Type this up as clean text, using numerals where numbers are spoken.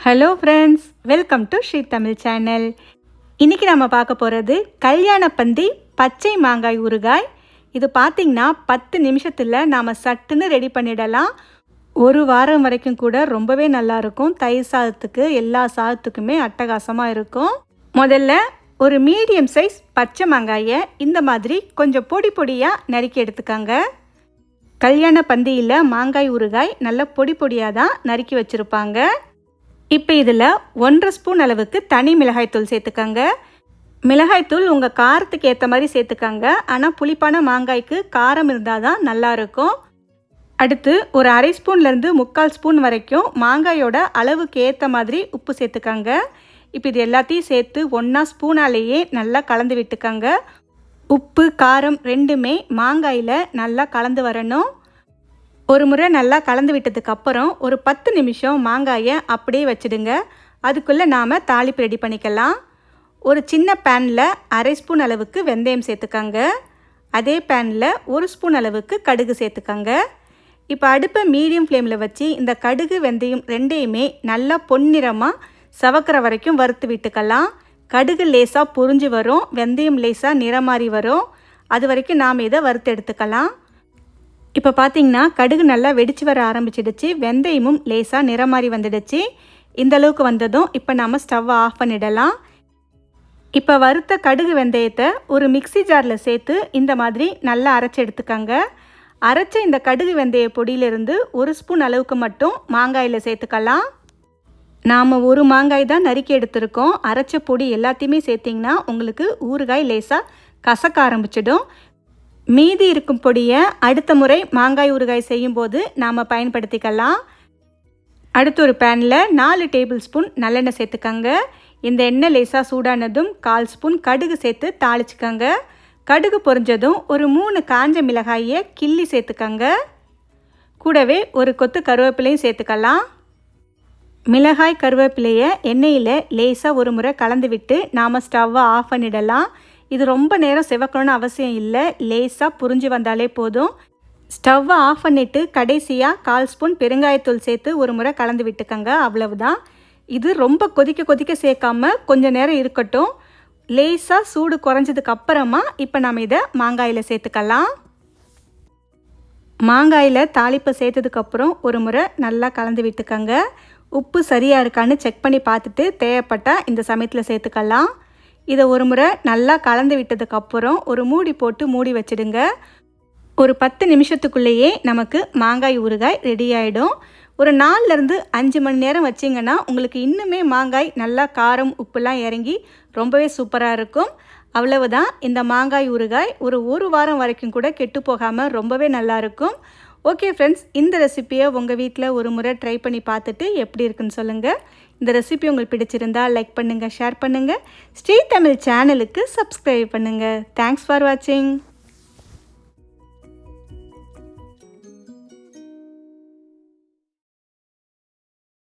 Hello friends, welcome to Shri Tamil channel. இன்றைக்கி நம்ம பார்க்க போகிறது கல்யாணப்பந்தி பச்சை மாங்காய் ஊறுகாய். இது பார்த்திங்கன்னா 10 நிமிஷத்தில் நாம் சட்டுன்னு ரெடி பண்ணிடலாம். ஒரு வாரம் வரைக்கும் கூட ரொம்பவே நல்லாயிருக்கும். தயிர் சாதத்துக்கு எல்லா சாதத்துக்குமே அட்டகாசமாக இருக்கும். முதல்ல ஒரு மீடியம் சைஸ் பச்சை மாங்காயை இந்த மாதிரி கொஞ்சம் பொடி பொடியாக நறுக்கி எடுத்துக்காங்க. கல்யாண பந்தியில் மாங்காய் ஊறுகாய் நல்ல பொடி பொடியாக தான் நறுக்கி வச்சுருப்பாங்க. இப்போ இதில் 1.5 ஸ்பூன் அளவுக்கு தனி மிளகாய்த்தூள் சேர்த்துக்கங்க. மிளகாய்த்தூள் உங்கள் காரத்துக்கு ஏற்ற மாதிரி சேர்த்துக்கங்க. ஆனால் புளிப்பான மாங்காய்க்கு காரம் இருந்தால் தான் நல்லாயிருக்கும். அடுத்து ஒரு 1/2 ஸ்பூன்லேருந்து 3/4 ஸ்பூன் வரைக்கும் மாங்காயோட அளவுக்கு ஏற்ற மாதிரி உப்பு சேர்த்துக்கங்க. இப்போ இது எல்லாத்தையும் சேர்த்து ஒன்றா ஸ்பூனாலேயே நல்லா கலந்து விட்டுக்கங்க. உப்பு காரம் ரெண்டுமே மாங்காயில் நல்லா கலந்து வரணும். ஒரு முறை நல்லா கலந்து விட்டதுக்கப்புறம் ஒரு 10 நிமிஷம் மாங்காயை அப்படியே வச்சுடுங்க. அதுக்குள்ளே நாம் தாளிப்பு ரெடி பண்ணிக்கலாம். ஒரு சின்ன பேனில் 1/2 ஸ்பூன் அளவுக்கு வெந்தயம் சேர்த்துக்கங்க. அதே பேனில் 1 ஸ்பூன் அளவுக்கு கடுகு சேர்த்துக்கங்க. இப்போ அடுப்பை மீடியம் ஃப்ளேமில் வச்சு இந்த கடுகு வெந்தயம் ரெண்டையுமே நல்லா பொன்னிறமாக சவக்கிற வரைக்கும் வறுத்து விட்டுக்கலாம். கடுகு லேசாக பொரிஞ்சு வரும், வெந்தயம் லேசாக நிறமாறி வரும். அது வரைக்கும் நாம் இதை வறுத்து எடுத்துக்கலாம். இப்போ பார்த்திங்கன்னா கடுகு நல்லா வெடிச்சு வர ஆரம்பிச்சிடுச்சு. வெந்தயமும் லேசாக நிறமாறி வந்துடுச்சு. இந்த அளவுக்கு வந்ததும் இப்போ நாம் ஸ்டவ்வை ஆஃப் பண்ணிடலாம். இப்போ வறுத்த கடுகு வெந்தயத்தை ஒரு மிக்சி ஜாரில் சேர்த்து இந்த மாதிரி நல்லா அரைச்சி எடுத்துக்கங்க. அரைச்ச இந்த கடுகு வெந்தய பொடியிலிருந்து 1 ஸ்பூன் அளவுக்கு மட்டும் மாங்காயில் சேர்த்துக்கலாம். நாம் ஒரு மாங்காய் தான் நறுக்கி எடுத்துருக்கோம். அரைச்ச பொடி எல்லாத்தையுமே சேர்த்திங்கன்னா உங்களுக்கு ஊறுகாய் லேசாக கசக்க ஆரம்பிச்சிடும். மீதி இருக்கும் பொடியை அடுத்த முறை மாங்காய் ஊறுகாய் செய்யும்போது நாம் பயன்படுத்திக்கலாம். அடுத்து ஒரு பேனில் 4 டேபிள் ஸ்பூன் நல்லெண்ணெய் சேர்த்துக்கங்க. இந்த எண்ணெய் லேசாக சூடானதும் 1/4 ஸ்பூன் கடுகு சேர்த்து தாளிச்சுக்கங்க. கடுகு பொரிஞ்சதும் ஒரு 3 காஞ்ச மிளகாயை கிள்ளி சேர்த்துக்கங்க. கூடவே ஒரு கொத்து கருவேப்பிலையும் சேர்த்துக்கலாம். மிளகாய் கருவேப்பிலையை எண்ணெயில் லேசாக ஒரு முறை கலந்து விட்டு நாம் ஸ்டவ்வை ஆஃப் பண்ணிடலாம். இது ரொம்ப நேரம் சிவக்கணும்னு அவசியம் இல்லை, லேசாக புரிஞ்சு வந்தாலே போதும். ஸ்டவ்வை ஆஃப் பண்ணிவிட்டு கடைசியாக 1/4 ஸ்பூன் பெருங்காயத்தூள் சேர்த்து ஒரு முறை கலந்து விட்டுக்கங்க. அவ்வளவுதான். இது ரொம்ப கொதிக்க சேர்க்காம கொஞ்சம் நேரம் இருக்கட்டும். லேசாக சூடு குறைஞ்சதுக்கு அப்புறமா இப்போ நம்ம இதை மாங்காயில் சேர்த்துக்கலாம். மாங்காயில் தாளிப்பை சேர்த்ததுக்கப்புறம் ஒரு முறை நல்லா கலந்து விட்டுக்கங்க. உப்பு சரியாக இருக்கான்னு செக் பண்ணி பார்த்துட்டு தேவைப்பட்டால் இந்த சமயத்தில் சேர்த்துக்கலாம். இதை ஒரு முறை நல்லா கலந்து விட்டதுக்கப்புறம் ஒரு மூடி போட்டு மூடி வச்சிடுங்க. ஒரு 10 நிமிஷத்துக்குள்ளேயே நமக்கு மாங்காய் ஊறுகாய் ரெடி ஆகிடும். ஒரு 4லேருந்து 5 மணி நேரம் வச்சிங்கன்னா உங்களுக்கு இன்னுமே மாங்காய் நல்லா காரம் உப்புலாம் இறங்கி ரொம்பவே சூப்பராக இருக்கும். அவ்வளவுதான். இந்த மாங்காய் ஊறுகாய் ஒரு வாரம் வரைக்கும் கூட கெட்டு போகாமல் ரொம்பவே நல்லாயிருக்கும். ஓகே ஃப்ரெண்ட்ஸ், இந்த ரெசிப்பியை உங்கள் வீட்டில் ஒரு முறை ட்ரை பண்ணி பார்த்துட்டு எப்படி இருக்குன்னு சொல்லுங்கள். இந்த ரெசிபி உங்களுக்கு பிடிச்சிருந்தால் லைக் பண்ணுங்கள், ஷேர் பண்ணுங்கள். ஸ்ரீ தமிழ் சேனலுக்கு சப்ஸ்கிரைப் பண்ணுங்கள். தேங்க்ஸ் ஃபார் வாட்சிங்.